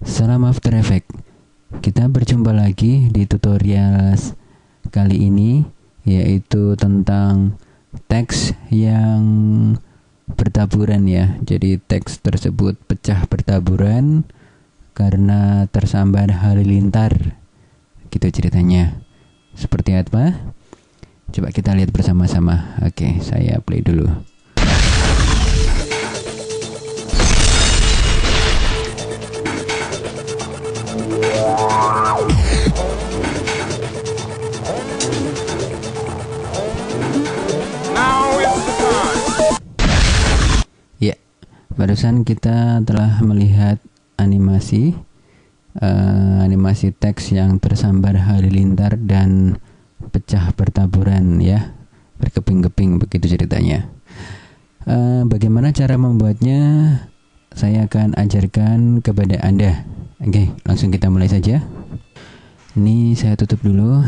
Salam After Effects. Kita berjumpa lagi di tutorial kali ini, yaitu tentang teks yang bertaburan ya. Jadi teks tersebut pecah bertaburan karena tersambar halilintar. Gitu ceritanya. Seperti apa? Coba kita lihat bersama-sama. Oke, saya play dulu. Ya, barusan kita telah melihat animasi teks yang tersambar halilintar dan pecah bertaburan ya, berkeping-keping, begitu ceritanya. Bagaimana cara membuatnya? Saya akan ajarkan kepada Anda. Oke, langsung kita mulai saja. Ini saya tutup dulu.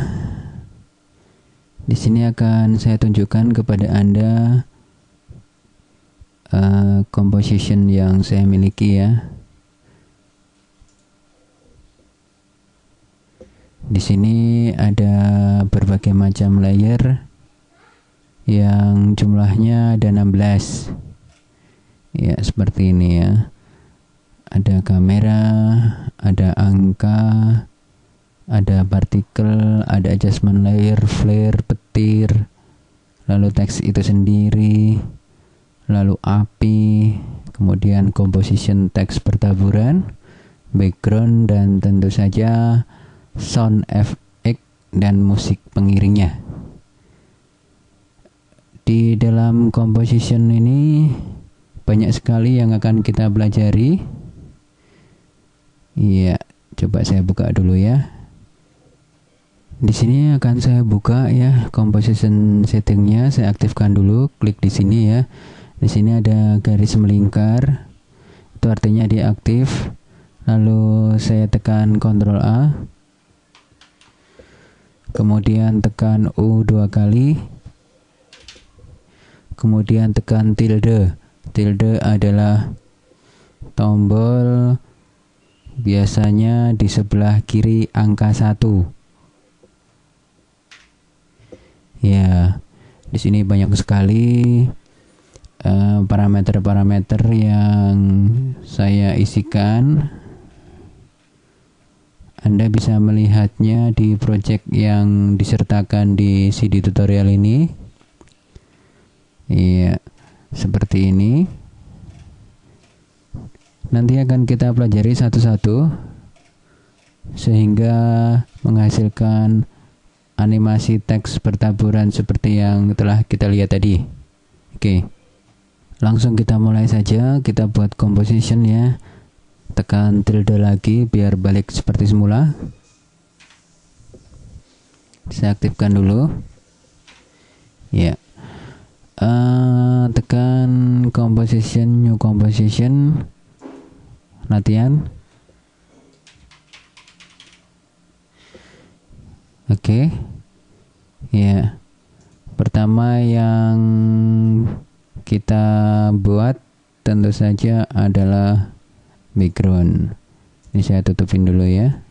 Di sini akan saya tunjukkan kepada Anda composition yang saya miliki ya. Di sini ada berbagai macam layer yang jumlahnya ada 16. Ya, seperti ini ya. Ada kamera, ada angka, ada partikel, ada adjustment layer, flare, petir, lalu teks itu sendiri, lalu api, kemudian composition teks bertaburan, background, dan tentu saja sound effect dan musik pengiringnya. Di dalam composition ini banyak sekali yang akan kita pelajari. Iya, coba saya buka dulu ya. Di sini akan saya buka ya composition settingnya. Saya aktifkan dulu, klik di sini ya. Di sini ada garis melingkar, itu artinya dia aktif. Lalu saya tekan Ctrl A, kemudian tekan U 2 kali, kemudian tekan tilde. Tilde adalah tombol biasanya di sebelah kiri angka 1. Ya, di sini banyak sekali parameter-parameter yang saya isikan. Anda bisa melihatnya di project yang disertakan di CD tutorial ini. Iya, seperti ini. Nanti akan kita pelajari satu-satu sehingga menghasilkan animasi teks bertaburan seperti yang telah kita lihat tadi. Oke, langsung kita mulai saja. Kita buat composition ya. Tekan tilde lagi biar balik seperti semula. Saya aktifkan dulu ya. Tekan composition, new composition, latihan. Oke. Ya. Pertama yang kita buat tentu saja adalah background. Ini saya tutupin dulu ya.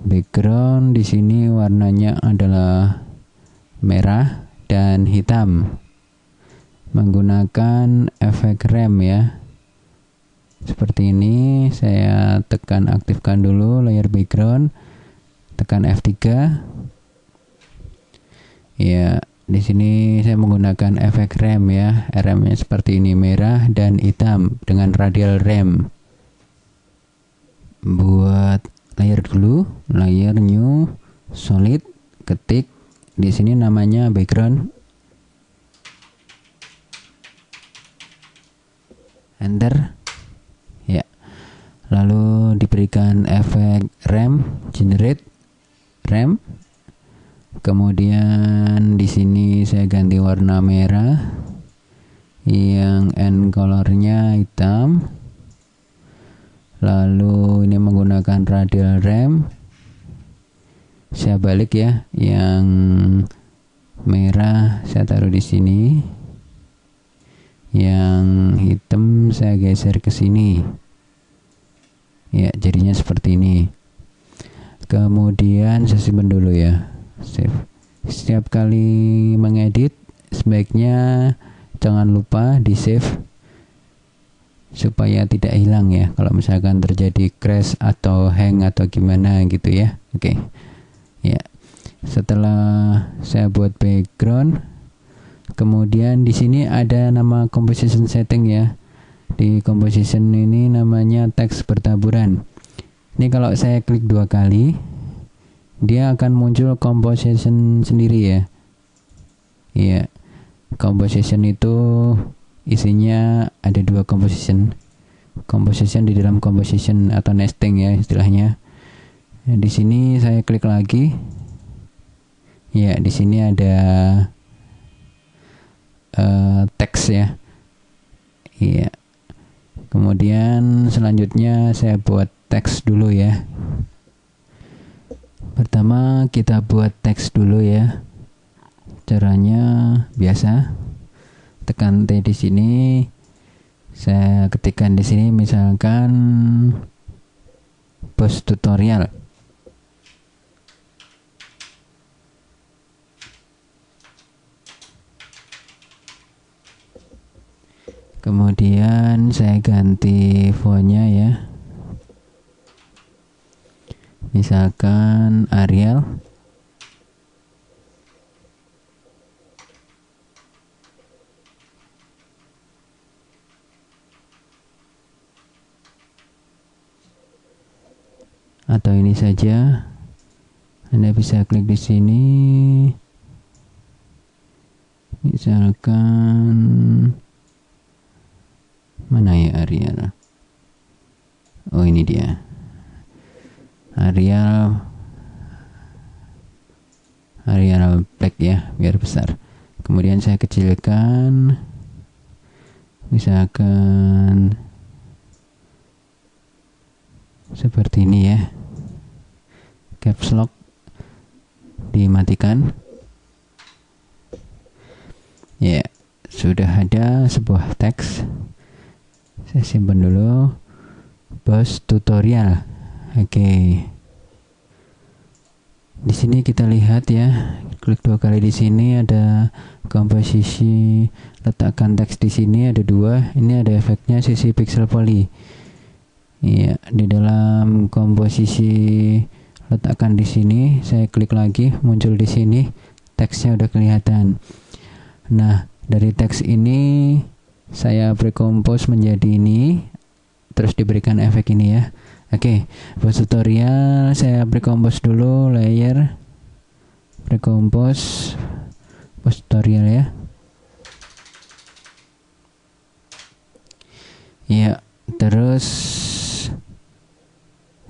Background di sini warnanya adalah merah dan hitam. Menggunakan efek rem ya. Seperti ini, saya tekan aktifkan dulu layer background, tekan F3. Ya, di sini saya menggunakan efek rem ya. RM-nya seperti ini, merah dan hitam dengan radial rem. Buat layer dulu, layer new solid, ketik di sini namanya background. Enter. Ya. Lalu diberikan efek rem, generate rem. Kemudian di sini saya ganti warna merah, yang end colornya hitam. Lalu ini menggunakan radial rem. Saya balik ya, yang merah saya taruh di sini, yang hitam saya geser ke sini. Ya, jadinya seperti ini. Kemudian saya simpan dulu ya. Save. Setiap kali mengedit sebaiknya jangan lupa di save supaya tidak hilang ya, kalau misalkan terjadi crash atau hang atau gimana gitu ya. Oke. Ya. Setelah saya buat background, kemudian di sini ada nama composition setting ya. Di composition ini namanya teks bertaburan. Ini kalau saya klik 2 kali, dia akan muncul composition sendiri ya. Iya. Composition itu isinya ada 2 composition di dalam composition atau nesting ya istilahnya. Nah, di sini saya klik lagi. Ya, di sini ada teks ya. Iya. Kemudian selanjutnya saya buat teks dulu ya. Pertama kita buat teks dulu ya. Caranya biasa. Tekan T di sini. Saya ketikkan di sini misalkan post tutorial. Kemudian saya ganti fontnya ya. Misalkan Arial. Atau ini saja. Anda bisa klik di sini. Misalkan mana ya Arial? Oh, ini dia. Arial black ya, biar besar. Kemudian saya kecilkan. Misalkan seperti ini ya. Caps lock dimatikan. Ya, sudah ada sebuah teks. Saya simpan dulu. Post tutorial. Oke. Di sini kita lihat ya. Klik 2 kali di sini ada komposisi, letakkan teks di sini ada 2. Ini ada efeknya sisi pixel poly. Iya, di dalam komposisi letakkan di sini, saya klik lagi, muncul di sini, teksnya udah kelihatan. Nah, dari teks ini saya pre-compose menjadi ini, terus diberikan efek ini ya. Oke, buat tutorial saya pre-compose dulu layer, pre-compose post tutorial ya. Ya, terus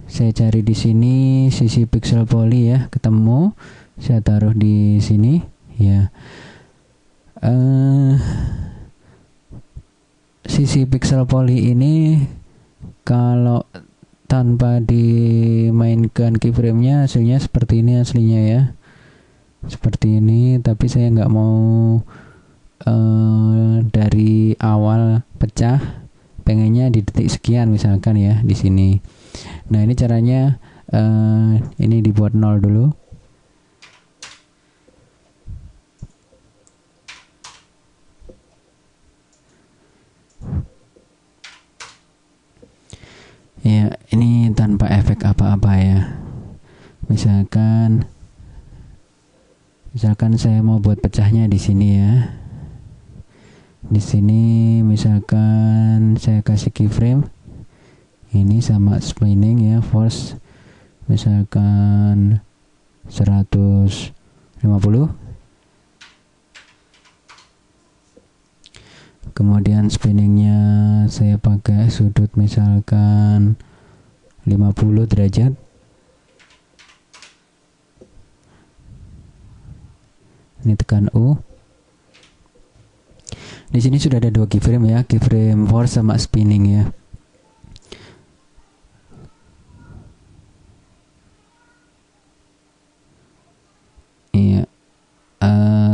saya cari di sini sisi pixel poly ya, ketemu. Saya taruh di sini ya. Sisi pixel poly ini kalau tanpa dimainkan keyframe-nya hasilnya seperti ini aslinya ya. Seperti ini, tapi saya nggak mau dari awal pecah, pengennya di detik sekian misalkan ya di sini. Nah, ini caranya ini dibuat 0 dulu. Ya, ini tanpa efek apa-apa ya. Misalkan saya mau buat pecahnya di sini ya. Di sini misalkan saya kasih keyframe. Ini sama spinning ya, force misalkan 150. Kemudian spinningnya saya pakai sudut misalkan 50 derajat. Ini tekan U. Di sini sudah ada 2 keyframe ya, keyframe force sama spinning ya. Iya.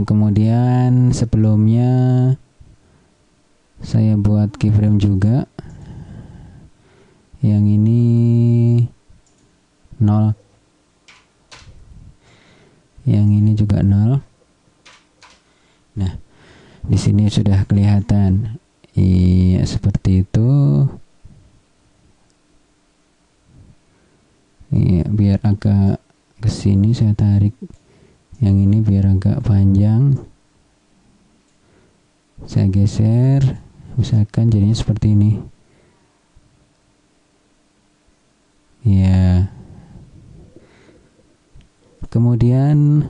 Kemudian sebelumnya saya buat keyframe juga. Yang ini 0. Yang ini juga 0. Nah, di sini sudah kelihatan. Iya, seperti itu. Iya, biar agak ke sini saya tarik. Yang ini biar agak panjang. Saya geser, misalkan jadinya seperti ini. Ya. Kemudian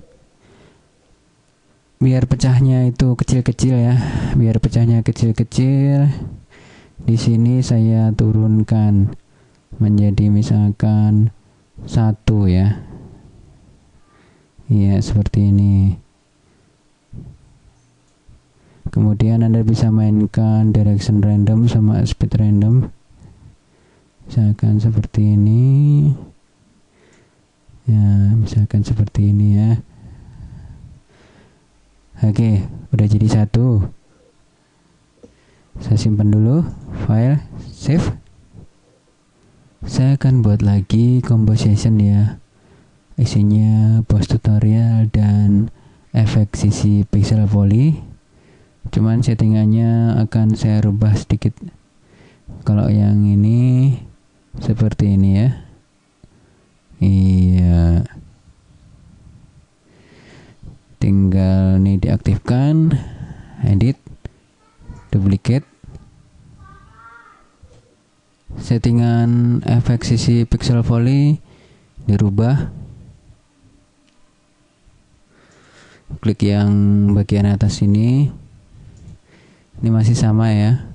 biar pecahnya itu kecil-kecil ya. Biar pecahnya kecil-kecil. Di sini saya turunkan menjadi misalkan 1 ya. Iya, seperti ini. Kemudian Anda bisa mainkan direction random sama speed random. Misalkan seperti ini. Ya, misalkan seperti ini ya. Oke, udah jadi 1. Saya simpan dulu file, save. Saya akan buat lagi composition ya. Isinya post tutorial dan efek sisi pixel volley. Cuman settingannya akan saya rubah sedikit. Kalau yang ini seperti ini ya. Iya. Tinggal nih diaktifkan, edit, duplicate. Settingan efek sisi pixel volley dirubah. Klik yang bagian atas ini. Ini masih sama ya.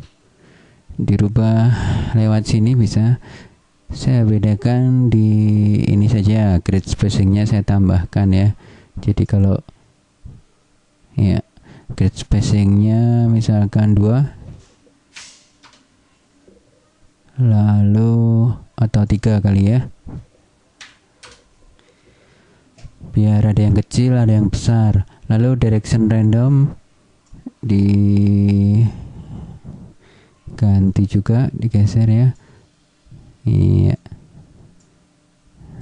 Dirubah lewat sini bisa. Saya bedakan di ini saja, grid spacingnya saya tambahkan ya. Jadi kalau ya grid spacingnya misalkan 2, lalu atau 3 kali ya. Biar ada yang kecil, ada yang besar. Lalu direction random diganti juga, digeser ya. Iya.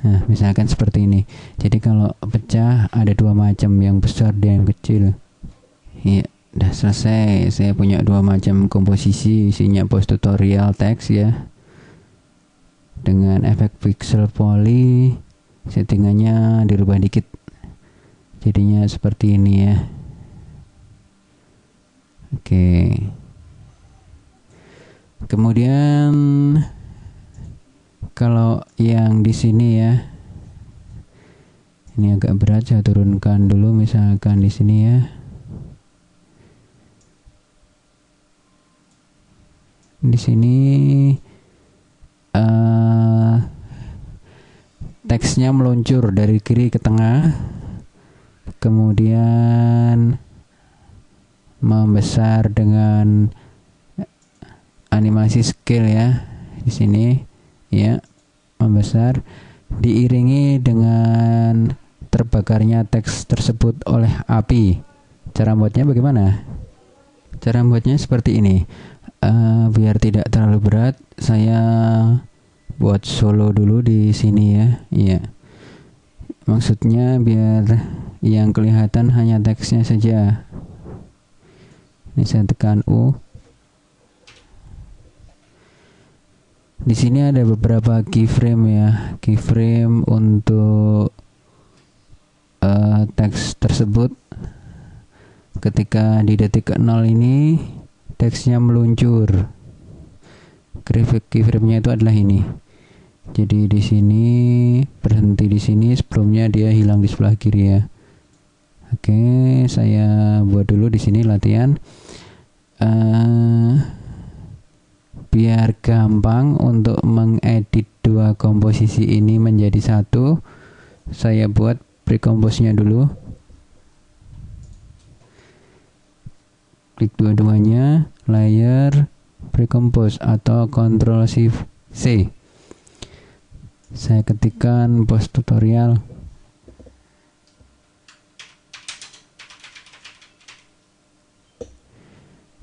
Nah, misalkan seperti ini. Jadi kalau pecah ada 2 macam, yang besar dan yang kecil. Iya, udah selesai. Saya punya 2 macam komposisi, isinya post tutorial teks ya. Dengan efek pixel volley, settingannya dirubah dikit. Jadinya seperti ini ya. Oke. Kemudian kalau yang di sini ya, ini agak berat, saya turunkan dulu misalkan di sini ya. Di sini teksnya meluncur dari kiri ke tengah, kemudian membesar dengan animasi scale ya. Di sini ya, membesar diiringi dengan terbakarnya teks tersebut oleh api. Cara buatnya bagaimana? Cara buatnya seperti ini. Biar tidak terlalu berat, saya buat solo dulu di sini ya. Iya. Maksudnya biar yang kelihatan hanya teksnya saja. Ini saya tekan U. Di sini ada beberapa keyframe ya, keyframe untuk teks tersebut. Ketika di detik ke-0 ini teksnya meluncur. Keyframe-nya itu adalah ini. Jadi di sini berhenti di sini, sebelumnya dia hilang di sebelah kiri ya. Oke, saya buat dulu di sini latihan. Biar gampang untuk mengedit 2 komposisi ini menjadi 1, saya buat precompose-nya dulu. Klik dua-duanya, layer, precompose atau Ctrl Shift C. Saya ketikkan post tutorial.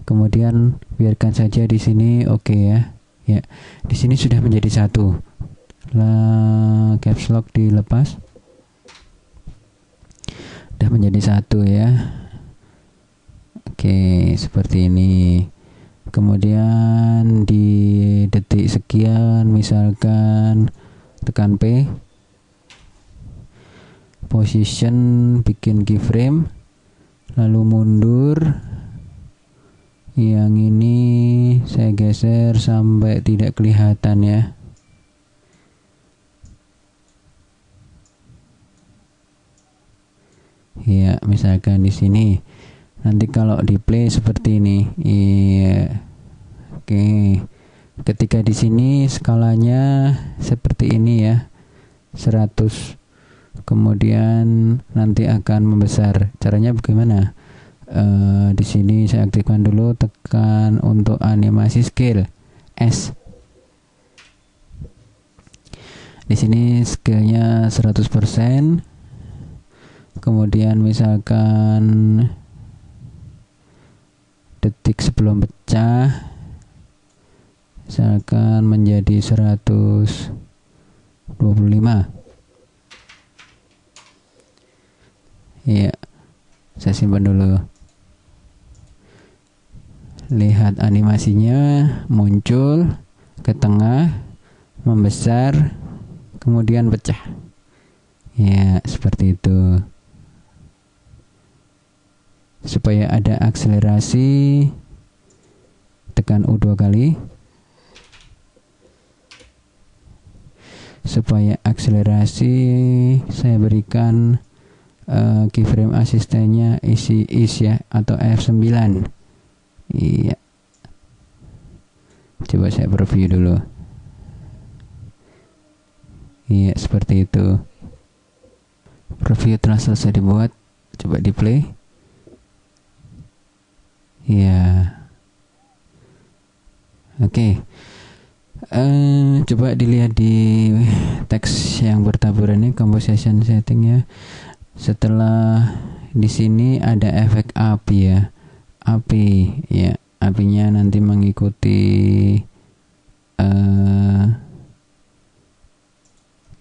Kemudian biarkan saja di sini, oke ya. Ya, di sini sudah menjadi 1. caps lock dilepas, udah menjadi satu ya. Oke, seperti ini. Kemudian di detik sekian misalkan tekan P, position, bikin keyframe, lalu mundur. Yang ini saya geser sampai tidak kelihatan ya. Ya, misalkan di sini. Nanti kalau di play seperti ini. Iya. Oke. Ketika di sini skalanya seperti ini ya. 100. Kemudian nanti akan membesar. Caranya bagaimana? Di sini saya aktifkan dulu, tekan untuk animasi scale S. Di sini scale-nya 100%. Kemudian misalkan detik sebelum pecah misalkan menjadi 125. Iya, saya simpan dulu. Lihat animasinya muncul ke tengah, membesar, kemudian pecah. Ya, seperti itu. Supaya ada akselerasi, tekan U 2 kali. Supaya akselerasi, saya berikan keyframe asistennya isi is ya, atau F9. Iya. Coba saya preview dulu. Iya, seperti itu. Preview telah selesai dibuat. Coba di play. Iya. Oke. Coba dilihat di teks yang bertaburan ini, composition settingnya. Setelah di sini ada efek api ya. Api ya, apinya nanti mengikuti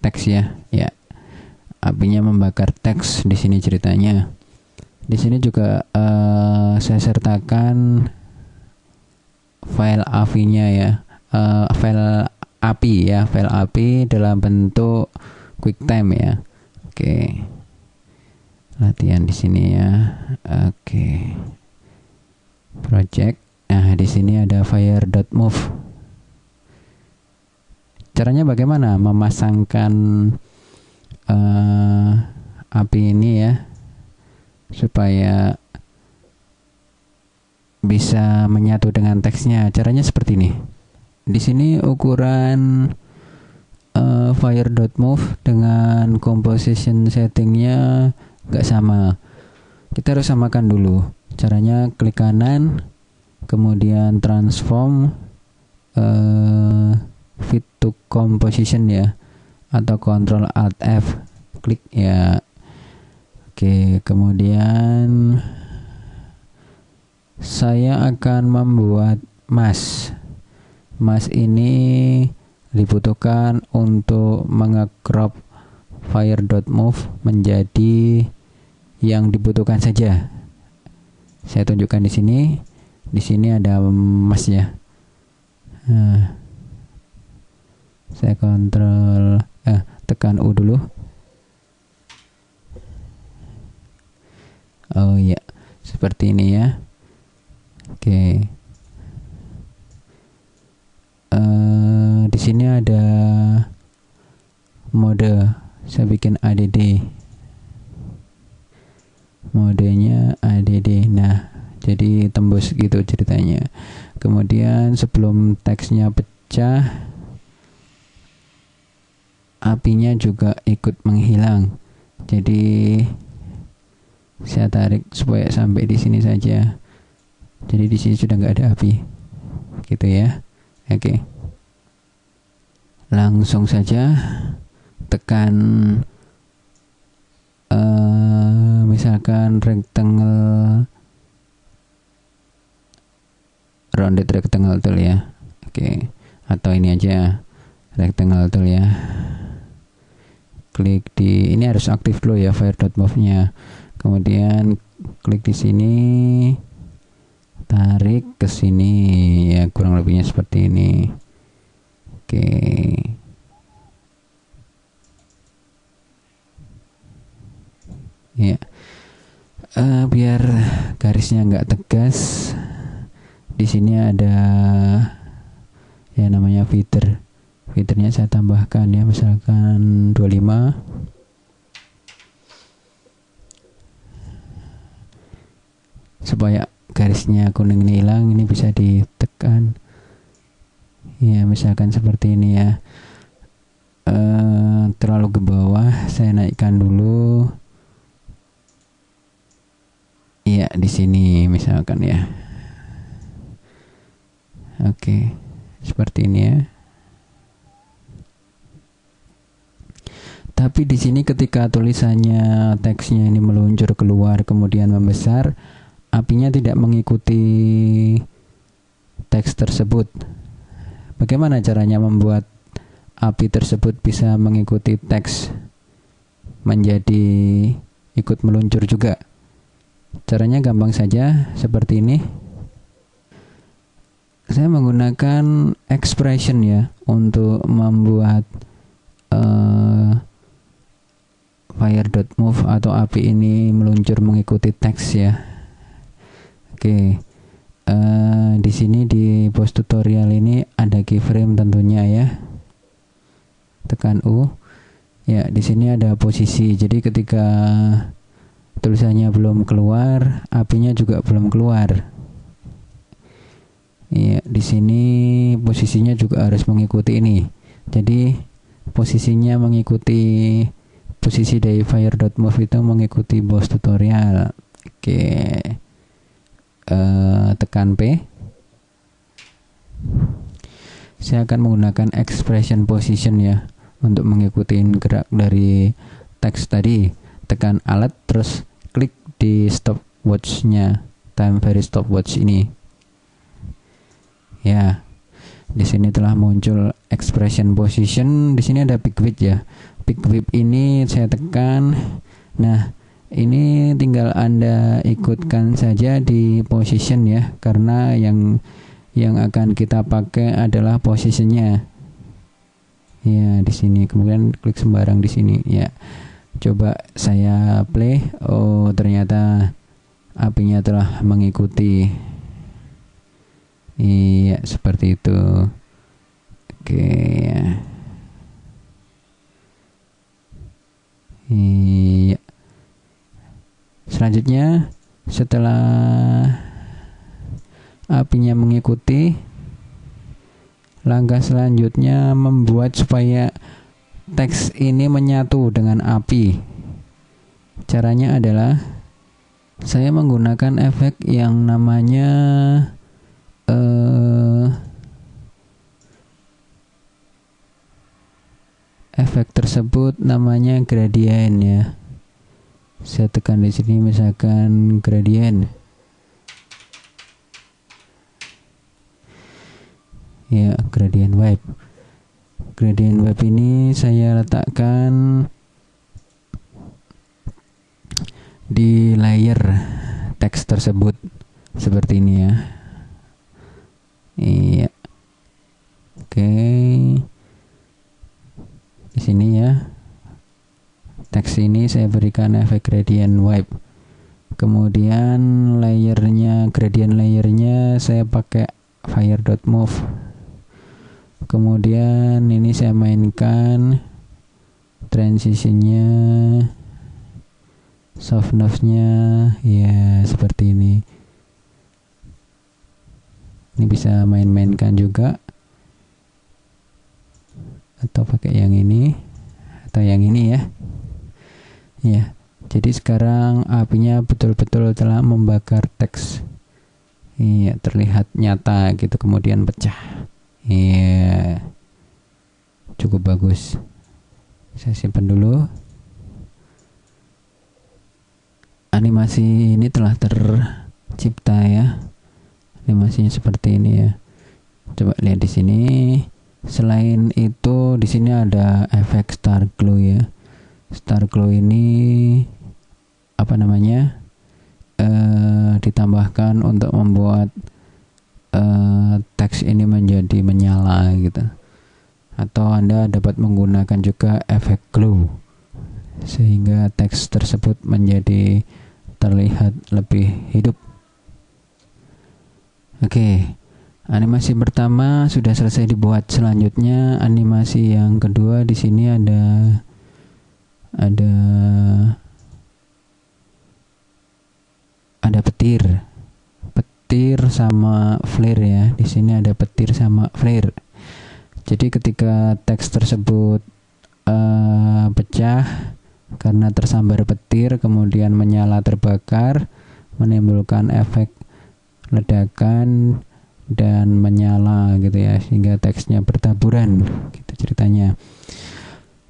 teks ya. Ya, apinya membakar teks di sini ceritanya. Di sini juga saya sertakan file apinya ya, file api dalam bentuk QuickTime ya. Oke, latihan di sini ya. Oke. Project. Nah, di sini ada fire.move. Caranya bagaimana memasangkan api ini ya supaya bisa menyatu dengan teksnya. Caranya seperti ini. Di sini ukuran fire.move dengan composition settingnya nggak sama. Kita harus samakan dulu. Caranya klik kanan, kemudian transform fit to composition ya, atau Ctrl Alt F, klik ya. Oke, kemudian saya akan membuat mask. Mask ini dibutuhkan untuk mengecrop fire.move menjadi yang dibutuhkan saja. Saya tunjukkan di sini. Di sini ada mask ya. Saya tekan U dulu. Oh iya, seperti ini ya. Oke. Di sini ada mode. Saya bikin ADD. Modenya ADD. Nah, jadi tembus gitu ceritanya. Kemudian sebelum teksnya pecah, apinya juga ikut menghilang. Jadi saya tarik supaya sampai di sini saja. Jadi di sini sudah nggak ada api, gitu ya. Oke. Langsung saja tekan misalkan rectangle, rounded rectangle tool ya. Oke. Atau ini aja, rectangle tool ya. Klik di ini, harus aktif dulu ya fire.move-nya. Kemudian klik di sini, tarik ke sini ya, kurang lebihnya seperti ini. Oke. Ya. Biar garisnya nggak tegas, di sini ada ya namanya feeder. Feedernya saya tambahkan ya, misalkan 25. Supaya garisnya kuning ini hilang, ini bisa ditekan ya, misalkan seperti ini ya. Terlalu ke bawah, saya naikkan dulu ya, di sini misalkan ya. Oke, seperti ini ya. Tapi di sini ketika tulisannya, teksnya ini meluncur keluar kemudian membesar, apinya tidak mengikuti teks tersebut. Bagaimana caranya membuat api tersebut bisa mengikuti teks menjadi ikut meluncur juga? Caranya gampang saja, seperti ini. Saya menggunakan expression ya untuk membuat fire.move atau api ini meluncur mengikuti teks ya. Oke. Di sini di post tutorial ini ada keyframe tentunya ya. Tekan U. Ya, di sini ada posisi. Jadi ketika tulisannya belum keluar, apinya juga belum keluar. Ya, di sini posisinya juga harus mengikuti ini. Jadi posisinya mengikuti posisi dari fire.move itu mengikuti post tutorial. Oke. Tekan P. Saya akan menggunakan expression position ya untuk mengikuti gerak dari teks tadi. Tekan Alt terus klik di stopwatch-nya, time varies stopwatch ini. Ya. Di sini telah muncul expression position. Di sini ada pick width ya. Pick width ini saya tekan. Nah, ini tinggal Anda ikutkan saja di position ya, karena yang akan kita pakai adalah posisinya. Ya, di sini. Kemudian klik sembarang di sini ya. Coba saya play. Oh, ternyata apinya telah mengikuti. Iya, seperti itu. Oke ya. Iya. Selanjutnya, setelah apinya mengikuti, langkah selanjutnya membuat supaya teks ini menyatu dengan api. Caranya adalah saya menggunakan efek yang namanya efek tersebut namanya gradient ya. Saya tekan di sini misalkan gradient. Ya, gradient wipe. Gradient wipe ini saya letakkan di layer teks tersebut seperti ini ya. Iya. Oke. Di sini ya. Teks ini saya berikan efek gradient wipe. Kemudian gradient layernya saya pakai fire.move. Kemudian ini saya mainkan transitionnya, softness-nya ya seperti ini. Ini bisa main-mainkan juga, atau pakai yang ini atau yang ini ya. Ya, jadi sekarang apinya betul-betul telah membakar teks. Iya, terlihat nyata gitu, kemudian pecah. Iya, cukup bagus. Saya simpan dulu. Animasi ini telah tercipta ya. Animasinya seperti ini ya. Coba lihat di sini. Selain itu di sini ada efek star glow ya. Star glow ini apa namanya? Ditambahkan untuk membuat teks ini menjadi menyala gitu. Atau Anda dapat menggunakan juga efek glow sehingga teks tersebut menjadi terlihat lebih hidup. Oke. Animasi pertama sudah selesai dibuat. Selanjutnya animasi yang kedua di sini ada petir sama flare ya. Di sini ada petir sama flare. Jadi ketika teks tersebut pecah karena tersambar petir kemudian menyala terbakar, menimbulkan efek ledakan dan menyala gitu ya, sehingga teksnya bertaburan gitu ceritanya.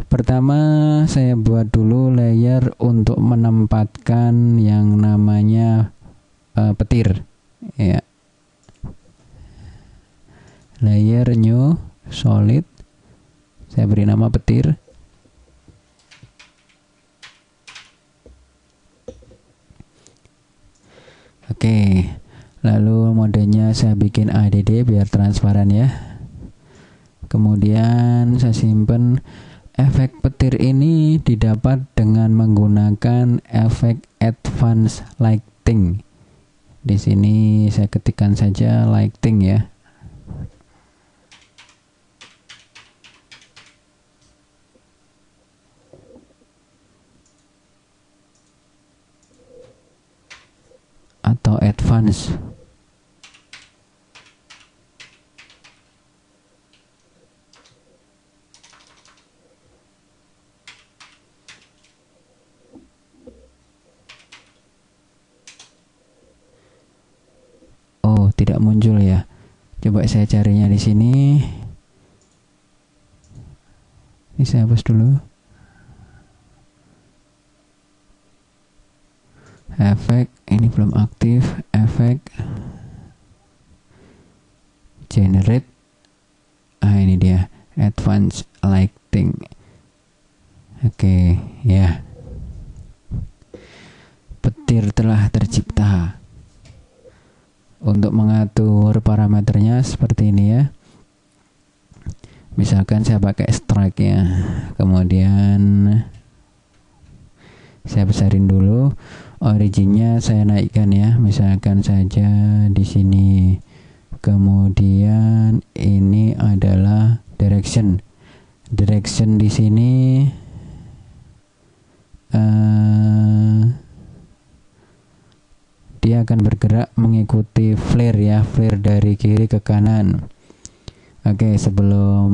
Pertama saya buat dulu layer untuk menempatkan yang namanya petir ya. Layer new solid, saya beri nama petir. Oke, lalu modenya saya bikin ADD biar transparan ya. Kemudian saya simpan. Efek petir ini didapat dengan menggunakan efek advanced lighting. Di sini saya ketikkan saja lighting ya. Atau advance. Oh, tidak muncul ya. Coba saya carinya di sini. Ini saya hapus dulu. Efek ini belum aktif. Efek generate. Ini dia, advanced lighting. Oke, ya. Petir telah tercipta. Untuk mengatur parameternya seperti ini ya. Misalkan saya pakai strike ya. Kemudian saya besarin dulu. Originnya saya naikkan ya. Misalkan saja di sini. Kemudian ini adalah direction. Direction di sini dia akan bergerak mengikuti flare ya, flare dari kiri ke kanan. Oke, sebelum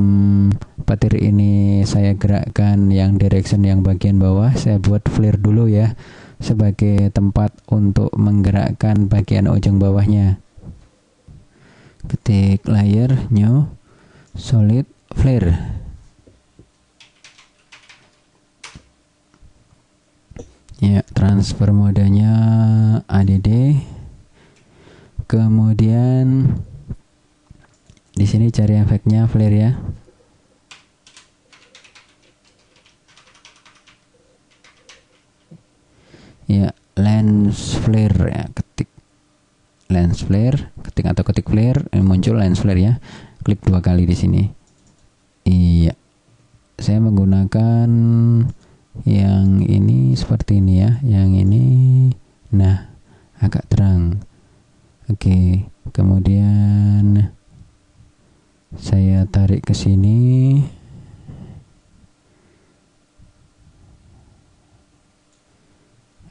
petir ini saya gerakkan yang direction yang bagian bawah, saya buat flare dulu ya, sebagai tempat untuk menggerakkan bagian ujung bawahnya. Ketik layer new solid flare. Ya, transfer modenya ADD. Kemudian di sini cari efeknya flare ya. Ya, lens flare ya, ketik lens flare, ketik atau ketik flare, muncul lens flare ya. Klik 2 kali di sini. Iya. Saya menggunakan yang ini seperti ini ya, yang ini nah agak terang. Oke, kemudian saya tarik ke sini.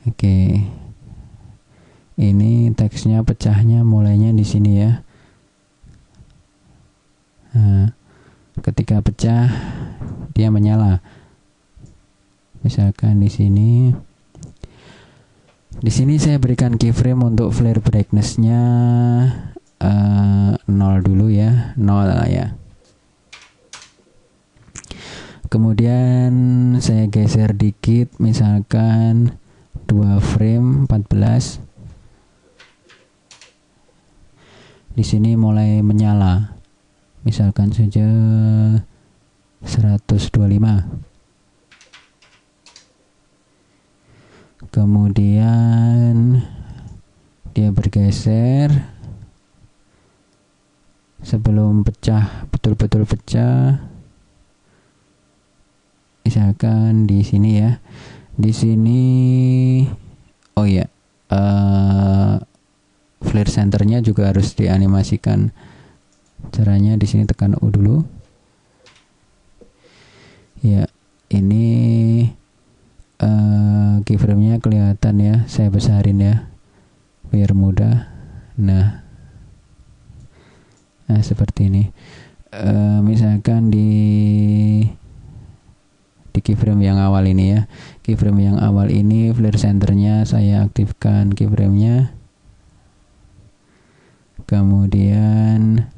Oke, ini teksnya pecahnya mulainya di sini ya. Nah, ketika pecah dia menyala. Misalkan di sini saya berikan keyframe untuk flare brightness-nya 0 dulu ya, 0 ya. Kemudian saya geser dikit, misalkan 2 frame 14. Di sini mulai menyala. misalkan saja 125. Kemudian dia bergeser sebelum pecah, betul-betul pecah. Misalkan di sini ya, di sini, oh ya, flare centernya juga harus dianimasikan. Caranya di sini tekan U dulu. Ya, ini keyframe-nya kelihatan ya, saya besarin ya biar mudah. Nah seperti ini. Misalkan di keyframe yang awal ini ya, keyframe yang awal ini flare centernya saya aktifkan keyframe-nya. Kemudian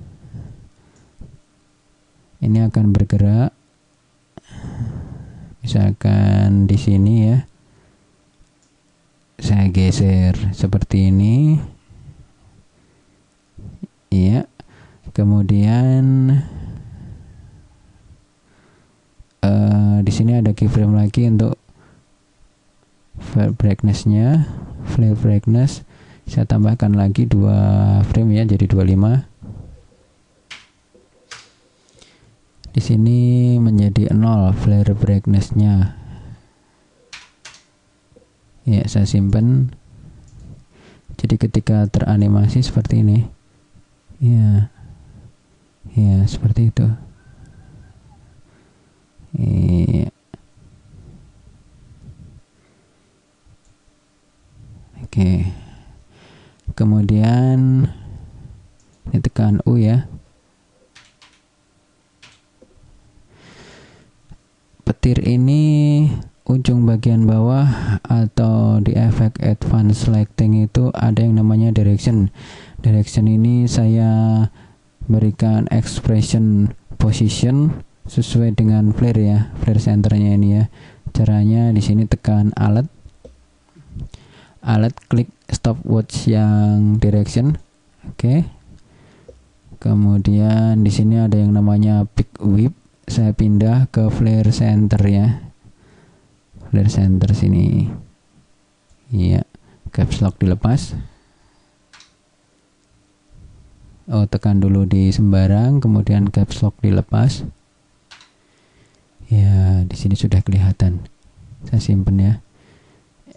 ini akan bergerak, misalkan di sini ya, saya geser seperti ini. Iya. Kemudian di sini ada keyframe lagi untuk flare brightness-nya, flare brightness. Saya tambahkan lagi 2 frame ya, jadi 25. Di sini menjadi 0 flare brightness-nya. Ya, saya simpan. Jadi ketika teranimasi seperti ini. Ya. Ya, seperti itu. Iya. Oke. Kemudian ditekan U ya. Petir ini ujung bagian bawah atau di efek advanced lighting itu ada yang namanya direction. Direction ini saya berikan expression position sesuai dengan flare ya, flare centernya ini ya. Caranya di sini tekan Alt, klik stopwatch yang direction. Oke. Kemudian di sini ada yang namanya peak whip. Saya pindah ke flare center ya. Flare center sini. Iya. Caps lock dilepas. Oh, tekan dulu di sembarang, kemudian caps lock dilepas. Ya, di sini sudah kelihatan. Saya simpen ya.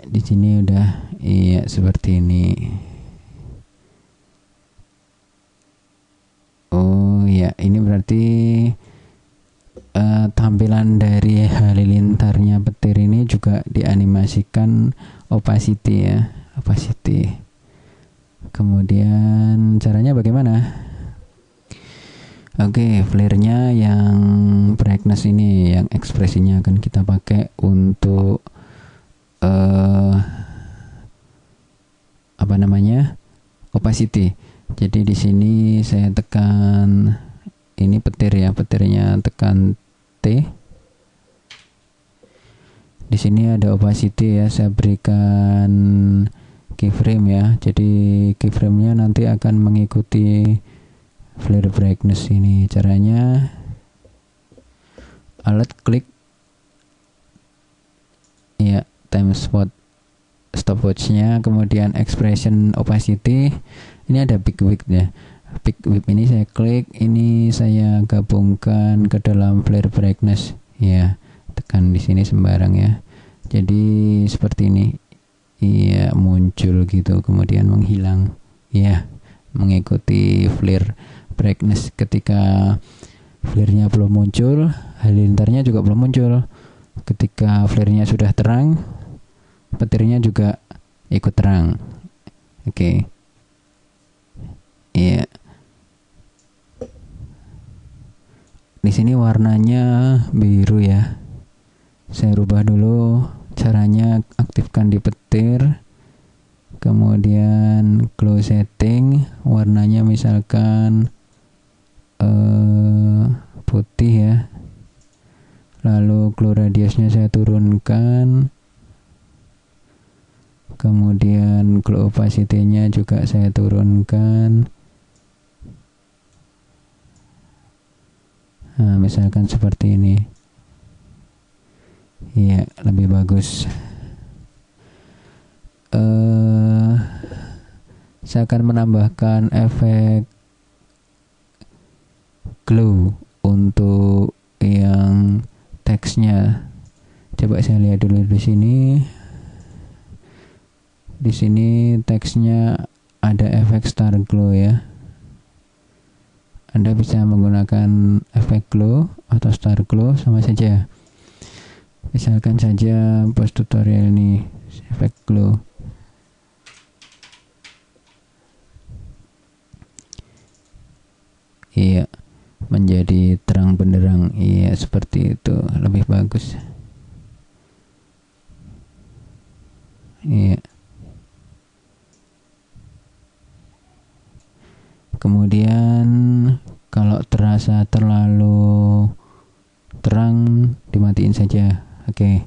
Di sini udah, iya seperti ini. Oh ya, ini berarti tampilan dari halilintarnya petir ini juga dianimasikan opacity ya, opacity. Kemudian caranya bagaimana? Oke, flare-nya yang brightness ini, yang ekspresinya akan kita pakai untuk apa namanya? Opacity. Jadi di sini saya tekan ini petir ya, petirnya tekan T. Di sini ada opacity ya, saya berikan keyframe ya. Jadi keyframe-nya nanti akan mengikuti flare brightness ini. Caranya Alt klik ya, time spot stopwatch-nya, kemudian expression opacity. Ini ada peak whip ya. Peak whip ini saya klik, ini saya gabungkan ke dalam flare brightness ya. Tekan di sini sembarang ya. Jadi seperti ini. Iya, muncul gitu, kemudian menghilang ya, mengikuti flare brightness. Ketika flare-nya belum muncul, halilintarnya juga belum muncul. Ketika flare-nya sudah terang, petirnya juga ikut terang. Oke. Iya. Di sini warnanya biru ya. Saya rubah dulu. Caranya aktifkan di petir, kemudian glow setting, warnanya misalkan putih ya. Lalu glow radiusnya saya turunkan, kemudian glow opacity-nya juga saya turunkan. Nah, misalkan seperti ini. Iya, lebih bagus. Saya akan menambahkan efek glow untuk yang teksnya. Coba saya lihat dulu di sini. Di sini teksnya ada efek star glow ya. Anda bisa menggunakan efek glow atau star glow sama saja. Misalkan saja post tutorial ini efek glow. Iya, menjadi terang benderang. Iya, seperti itu lebih bagus. Iya. Kemudian kalau terasa terlalu terang, dimatiin saja. Oke,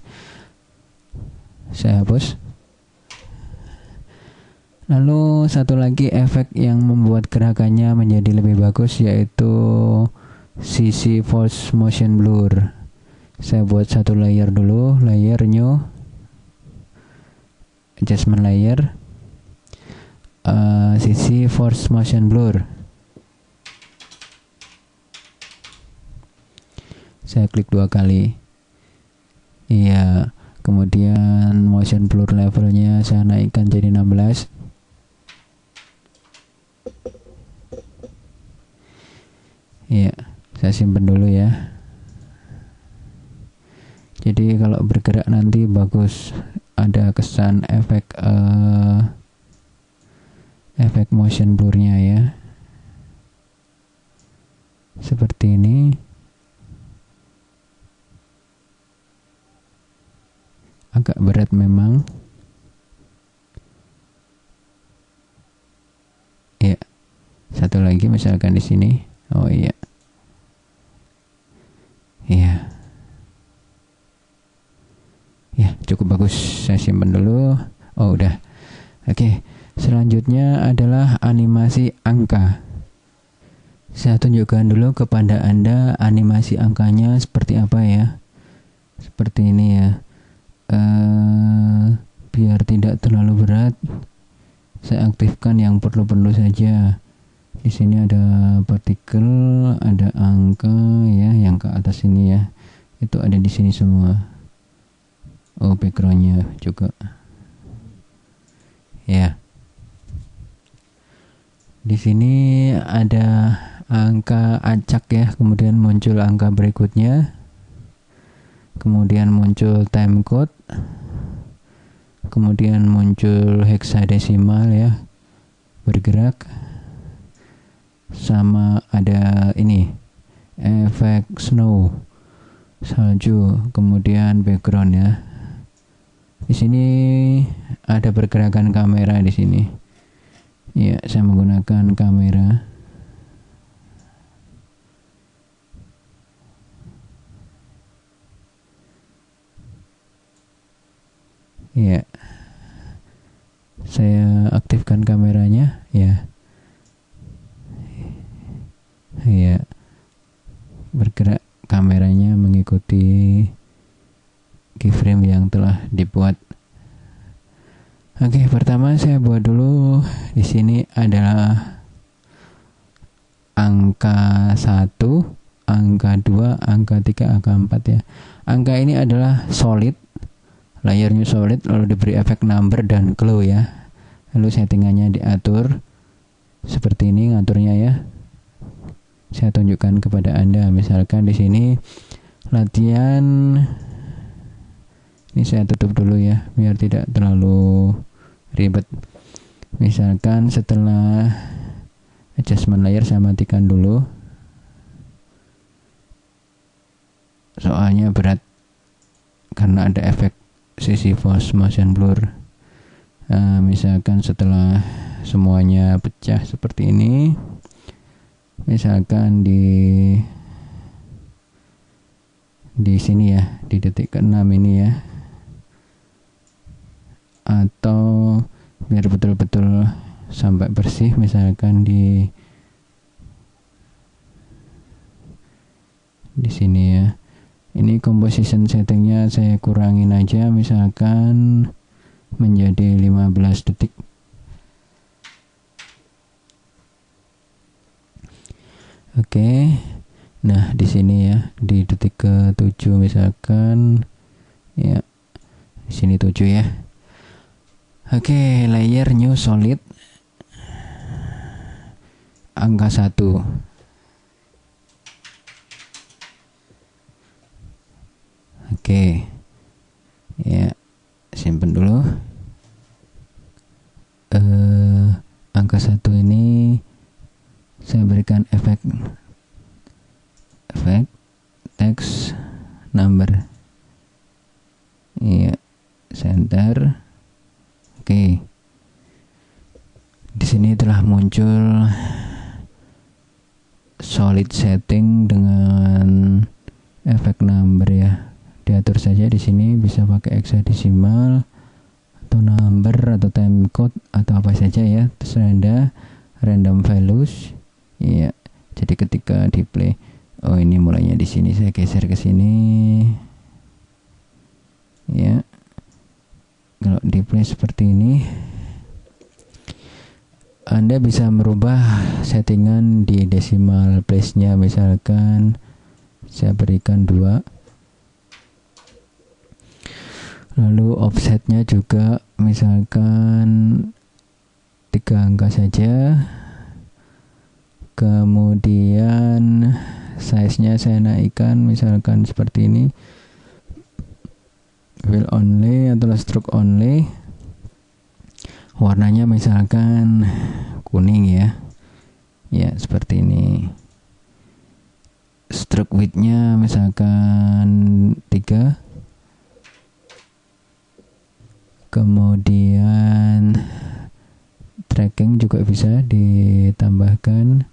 saya hapus. Lalu satu lagi efek yang membuat gerakannya menjadi lebih bagus, yaitu CC Force Motion Blur. Saya buat satu layer dulu, layer new, adjustment layer, CC Force Motion Blur. Saya klik 2 kali. Iya, kemudian motion blur levelnya saya naikkan jadi 16. Iya, saya simpan dulu ya. Jadi kalau bergerak nanti bagus, ada kesan efek motion blurnya ya, seperti ini. Agak berat memang. Ya, satu lagi misalkan di sini. Oh iya, iya, ya cukup bagus. Saya simpan dulu. Oh udah. Oke, selanjutnya adalah animasi angka. Saya tunjukkan dulu kepada Anda animasi angkanya seperti apa ya. Seperti ini ya. Biar tidak terlalu berat, saya aktifkan yang perlu-perlu saja. Di sini ada partikel, ada angka ya, yang ke atas ini ya. Itu ada di sini semua. Oh, backgroundnya juga. Ya. Di sini ada angka acak ya, kemudian muncul angka berikutnya. Kemudian muncul timecode, kemudian muncul hexadesimal ya, bergerak, sama ada ini efek snow, salju, kemudian background ya. Di sini ada pergerakan kamera di sini. Ya, saya menggunakan kamera. Ya, saya aktifkan kameranya ya. Ya, bergerak kameranya mengikuti keyframe yang telah dibuat. Oke, pertama saya buat dulu. Di sini adalah angka 1, angka 2, angka 3, angka 4 ya. Angka ini adalah solid, layarnya solid, lalu diberi efek number dan glow ya. Lalu settingannya diatur seperti ini, ngaturnya ya. Saya tunjukkan kepada Anda. Misalkan di sini latihan, ini saya tutup dulu ya, biar tidak terlalu ribet. Misalkan setelah adjustment layer saya matikan dulu, soalnya berat karena ada efek CC Force Motion Blur. Misalkan setelah semuanya pecah seperti ini, misalkan di sini ya, di detik ke-6 ini ya, atau biar betul-betul sampai bersih, misalkan di di sini ya. Ini composition settingnya saya kurangin aja, misalkan menjadi 15 detik. Oke. Nah, di sini ya, di detik ke-7 misalkan ya. Di sini 7 ya. Oke, layer new solid angka 1. Oke. Ya, simpen dulu. Angka 1 ini saya berikan efek text number. Iya, center. Oke. Di sini telah muncul solid setting dengan efek number ya. Diatur saja di sini, bisa pakai hexadesimal atau number atau time code atau apa saja ya, terserah Anda. Random values. Iya. Jadi ketika di play, oh ini mulainya di sini, saya geser ke sini. Ya. Kalau di play seperti ini, Anda bisa merubah settingan di decimal place-nya, misalkan saya berikan 2. Lalu offsetnya juga misalkan 3 angka saja. Kemudian size-nya saya naikkan misalkan seperti ini, fill only atau stroke only. Warnanya misalkan kuning ya. Ya, seperti ini. Stroke width-nya misalkan 3. Kemudian tracking juga bisa ditambahkan.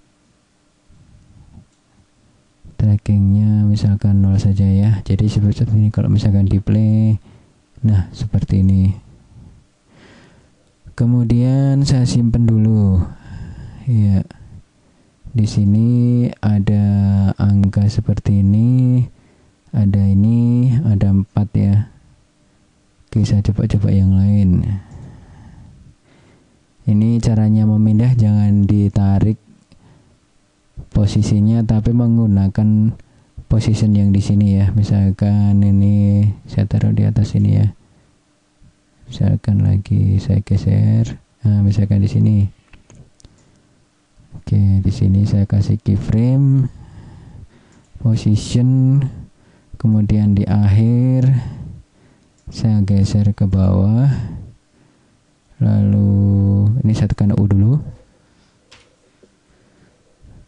Trackingnya misalkan 0 saja ya. Jadi seperti ini kalau misalkan di play. Nah, seperti ini. Kemudian saya simpen dulu. Ya. Di sini ada angka seperti ini. Ada ini, ada 4 ya. Oke, saya coba yang lain. Ini caranya memindah, jangan ditarik posisinya, tapi menggunakan position yang di sini ya. Misalkan ini saya taruh di atas ini ya. Misalkan lagi saya geser. Nah, misalkan di sini. Oke, di sini saya kasih keyframe, position, kemudian di akhir saya geser ke bawah. Lalu ini saya tekan U dulu.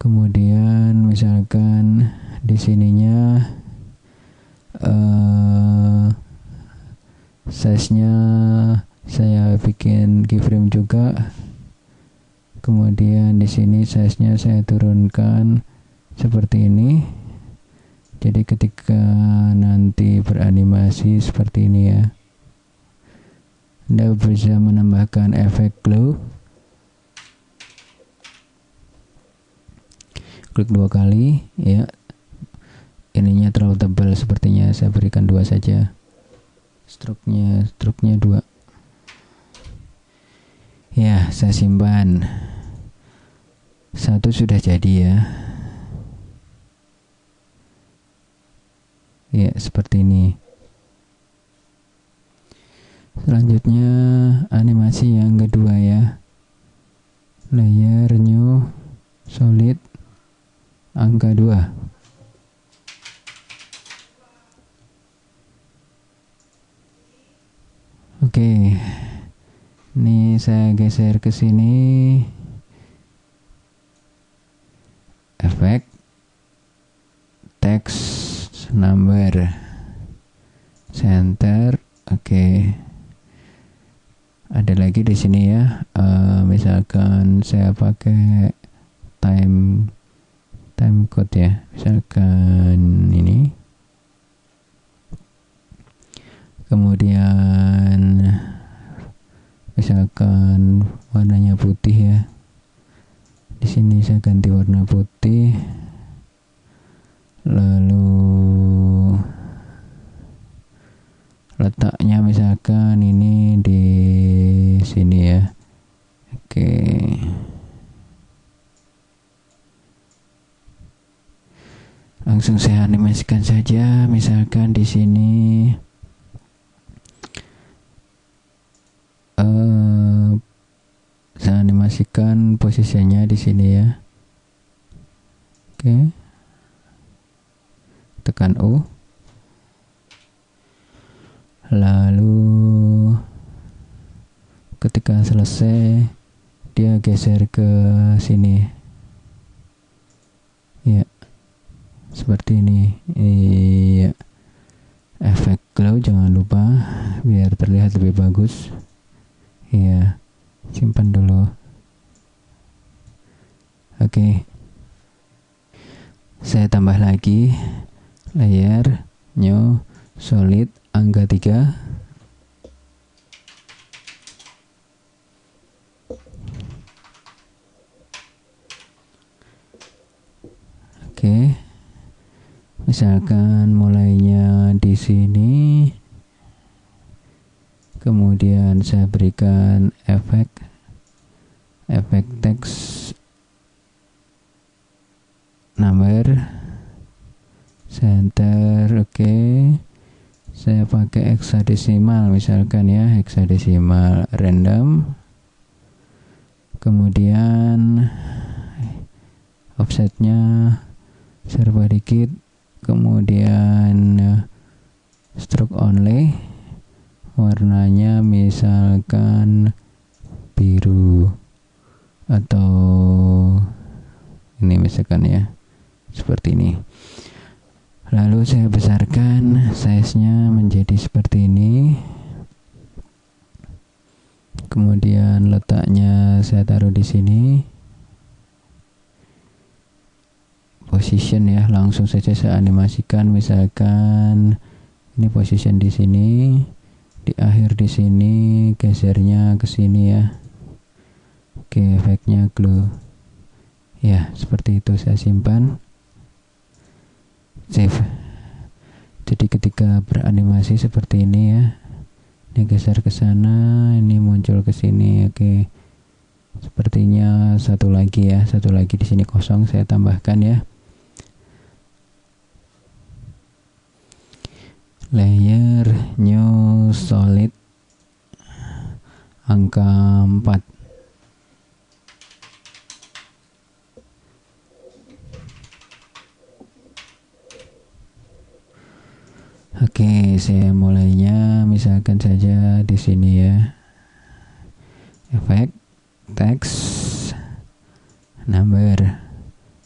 Kemudian misalkan di sininya size-nya saya bikin keyframe juga. Kemudian di sini size-nya saya turunkan seperti ini. Jadi ketika nanti beranimasi seperti ini ya, Anda bisa menambahkan efek glow. Klik 2 kali ya. Ininya terlalu tebal sepertinya, saya berikan 2 saja. Stroke-nya 2. Ya, saya simpan. 1 sudah jadi ya. Ya, seperti ini. Selanjutnya animasi yang kedua ya. Layer new solid angka 2. Oke. Ini saya geser ke sini. Efek text number center. Oke. Ada lagi di sini ya. Misalkan saya pakai time code ya. Misalkan ini. Kemudian misalkan warnanya putih ya. Di sini saya ganti warna putih. lalu letaknya misalkan ini di sini ya. Oke. Langsung saya animasikan saja, misalkan di sini saya animasikan posisinya di sini ya. Oke. Tekan U. Lalu ketika selesai dia geser ke sini. Ya. Seperti ini. Iya. Efek glow jangan lupa biar terlihat lebih bagus. Iya. Simpan dulu. Oke. Saya tambah lagi layer new solid angka 3. Oke. Misalkan mulainya di sini. Kemudian saya berikan efek teks number center. Oke. Saya pakai hexadesimal misalkan ya, hexadesimal random. Kemudian offsetnya serba dikit. Kemudian stroke only, warnanya misalkan biru atau ini misalkan ya, seperti ini. Lalu saya besarkan size-nya menjadi seperti ini. Kemudian letaknya saya taruh di sini. Position ya, langsung saja saya animasikan, misalkan ini position di sini, di akhir di sini, gesernya ke sini ya. Oke, efeknya glow. Ya, seperti itu. Saya simpan. Save. Jadi ketika beranimasi seperti ini ya. Ini geser ke sana, ini muncul ke sini. Oke. Sepertinya satu lagi ya, satu lagi di sini kosong, saya tambahkan ya. Layer new solid angka 4. Oke, saya mulainya misalkan saja di sini ya. Efek text number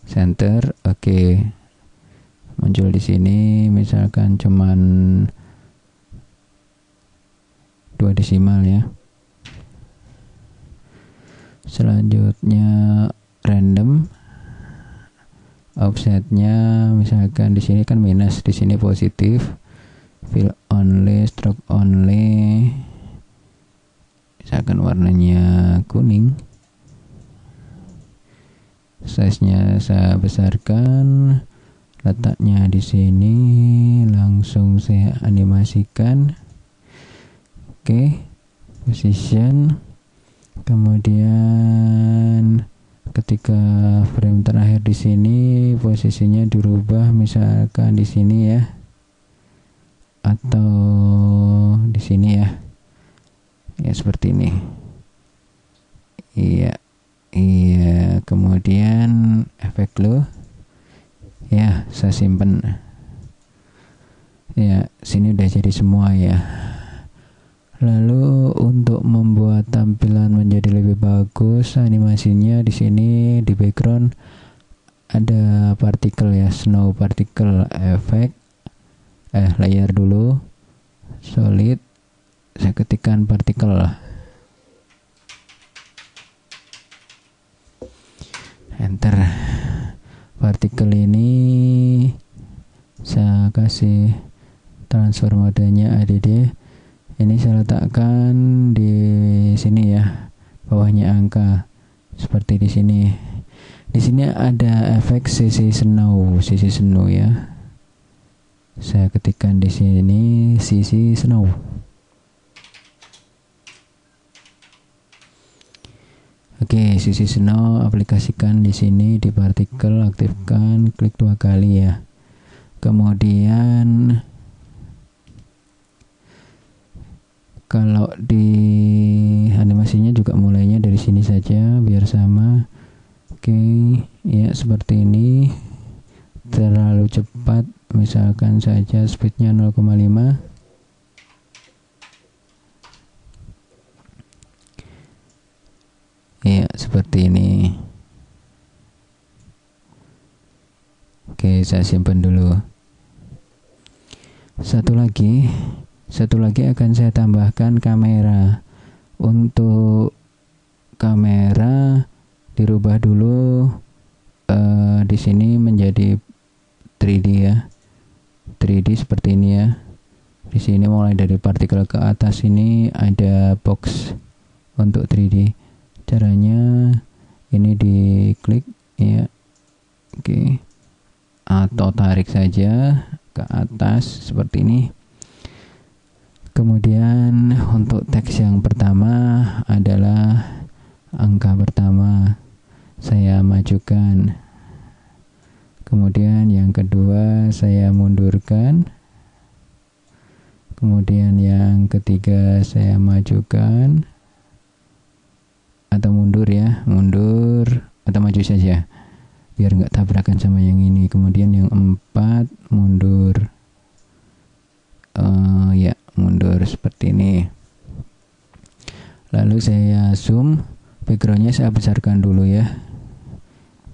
center. Oke. Muncul di sini misalkan cuman 2 desimal ya. Selanjutnya random, offsetnya misalkan di sini kan minus, di sini positif. Fill only, stroke only, misalkan warnanya kuning. Size-nya saya besarkan. Letaknya di sini, langsung saya animasikan. Oke, position. Kemudian ketika frame terakhir di sini, posisinya dirubah misalkan di sini ya, atau di sini ya. Ya seperti ini. Iya. Kemudian efek glow. Ya, saya simpen. Ya, sini udah jadi semua ya. Lalu untuk membuat tampilan menjadi lebih bagus, animasinya di sini di background ada partikel ya, snow particle efek. Layer dulu, solid. Saya ketikkan partikel lah. Enter. Partikel ini saya kasih transfer modenya ADD. Ini saya letakkan di sini ya, bawahnya angka seperti di sini. Di sini ada efek CC Snow ya. Saya ketikkan di sini CC Snow. Oke, CC Snow aplikasikan di sini di partikel, aktifkan, klik 2 kali ya. Kemudian kalau di animasinya juga mulainya dari sini saja biar sama. Oke, ya seperti ini. Terlalu cepat, misalkan saja speednya 0,5. Ya seperti ini. Oke, saya simpan dulu. Satu lagi akan saya tambahkan kamera. Untuk kamera dirubah dulu di sini menjadi 3D ya. 3D seperti ini ya. Di sini mulai dari partikel ke atas ini ada box untuk 3D. Caranya ini diklik ya. Oke. Atau tarik saja ke atas seperti ini. Kemudian untuk teks yang pertama adalah angka pertama, saya majukan. Kemudian yang kedua saya mundurkan. Kemudian yang ketiga saya majukan atau mundur ya, mundur atau maju saja biar nggak tabrakan sama yang ini. Kemudian yang 4 mundur, ya mundur seperti ini. Lalu saya zoom, backgroundnya saya besarkan dulu ya.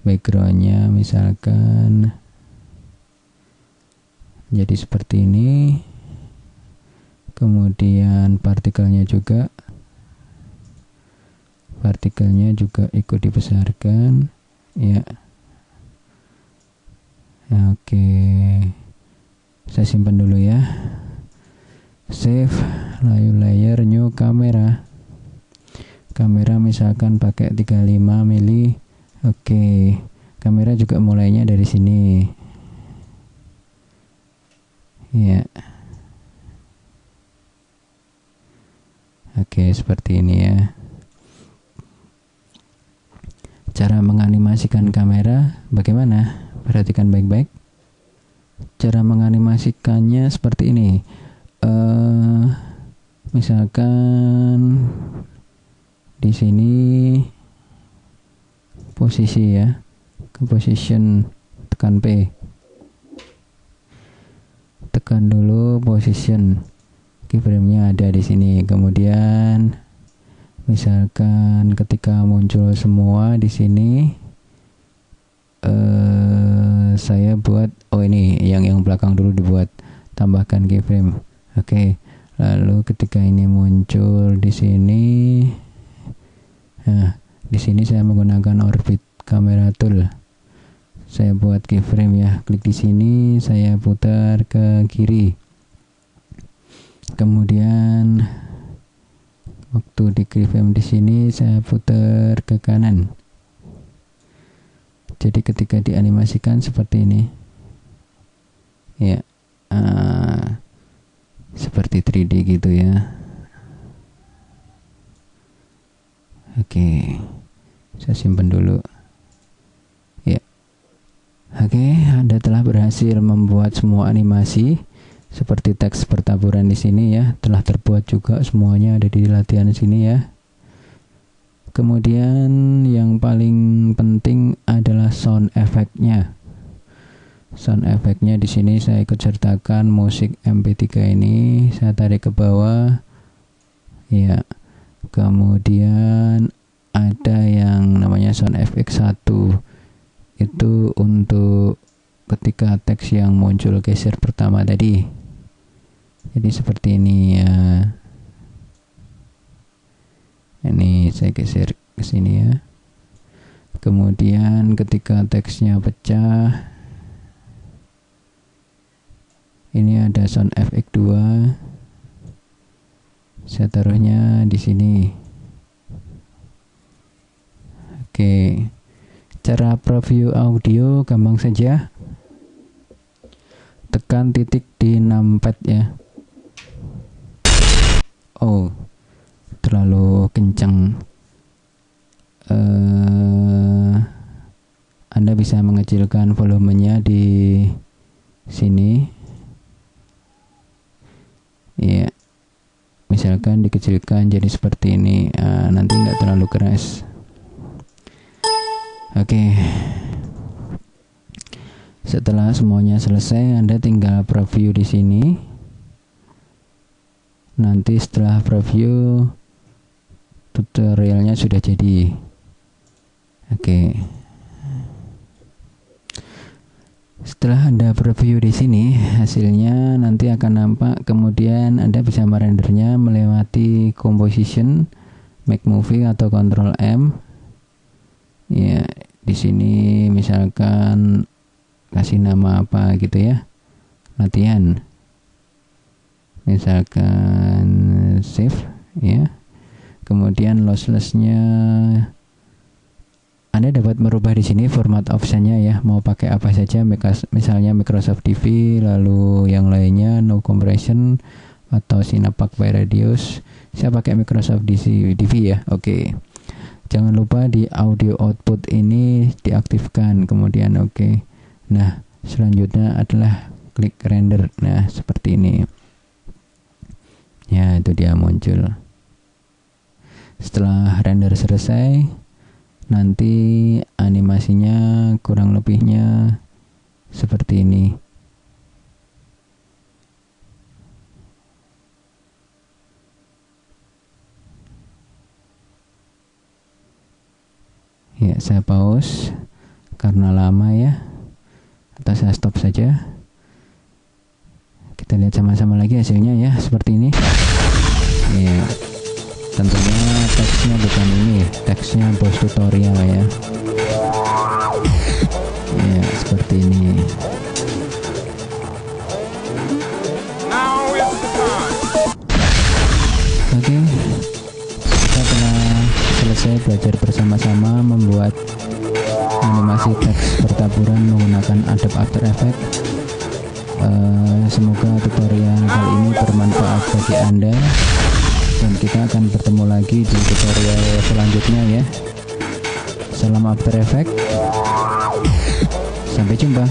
Backgroundnya misalkan jadi seperti ini. Kemudian partikelnya juga ikut dibesarkan ya. Oke, saya simpan dulu ya. Save, layer new kamera. Kamera misalkan pakai 35 mili. Oke, kamera juga mulainya dari sini ya. Oke, seperti ini ya. Cara menganimasikan kamera bagaimana? Perhatikan baik-baik. Cara menganimasikannya seperti ini. Misalkan di sini posisi ya, ke position, tekan P, tekan dulu position, keyframe-nya ada di sini. Kemudian misalkan ketika muncul semua di sini, saya buat ini yang belakang dulu dibuat, tambahkan keyframe. Oke, lalu ketika ini muncul di sini, nah di sini saya menggunakan orbit camera tool. Saya buat keyframe ya, klik di sini, saya putar ke kiri. Kemudian waktu di keyframe di sini saya putar ke kanan. Jadi ketika dianimasikan seperti ini ya, seperti 3D gitu ya. Oke, saya simpan dulu ya. Oke, Anda telah berhasil membuat semua animasi seperti teks pertaburan di sini ya, telah terbuat juga semuanya, ada di latihan sini ya. Kemudian yang paling penting adalah sound effect-nya. Sound effect-nya di sini saya ikut sertakan musik MP3 ini, saya tarik ke bawah. Ya. Kemudian ada yang namanya sound effect 1. Itu untuk ketika teks yang muncul geser pertama tadi. Jadi seperti ini ya. Ini saya geser ke sini ya. Kemudian ketika teksnya pecah, ini ada sound effect 2. Saya taruhnya di sini. Oke. Cara preview audio gampang saja, tekan titik di numpad ya. Oh, terlalu kencang. Anda bisa mengecilkan volumenya di sini ya, misalkan dikecilkan jadi seperti ini. Nanti nggak terlalu keras. Oke. Setelah semuanya selesai, Anda tinggal preview di sini. Nanti setelah preview, tutorialnya sudah jadi. Oke. Setelah Anda preview di sini, hasilnya nanti akan nampak. Kemudian Anda bisa merendernya melewati composition, make movie atau Ctrl M. Ya, di sini misalkan kasih nama apa gitu ya. Latihan. Misalkan save ya. Kemudian lossless-nya Anda dapat merubah di sini format optionnya ya, mau pakai apa saja, misalnya Microsoft TV, lalu yang lainnya no compression atau Cinepak by Radius. Saya pakai Microsoft TV ya. Oke. Jangan lupa di audio output ini diaktifkan, kemudian oke. Nah, selanjutnya adalah klik render. Nah, seperti ini. Ya, itu dia muncul. Setelah render selesai, nanti animasinya kurang lebihnya seperti ini. Ya, saya pause karena lama ya, atau saya stop saja. Kita lihat sama-sama lagi hasilnya ya, seperti ini. Ya, tentunya teksnya bukan ini, teksnya bos tutorial ya. Ya, seperti ini. Oke, kita telah selesai belajar bersama-sama membuat animasi teks bertaburan menggunakan Adobe After Effects. Semoga tutorial kali ini bermanfaat bagi Anda, dan kita akan bertemu lagi di tutorial selanjutnya ya. Salam After Effects, sampai jumpa.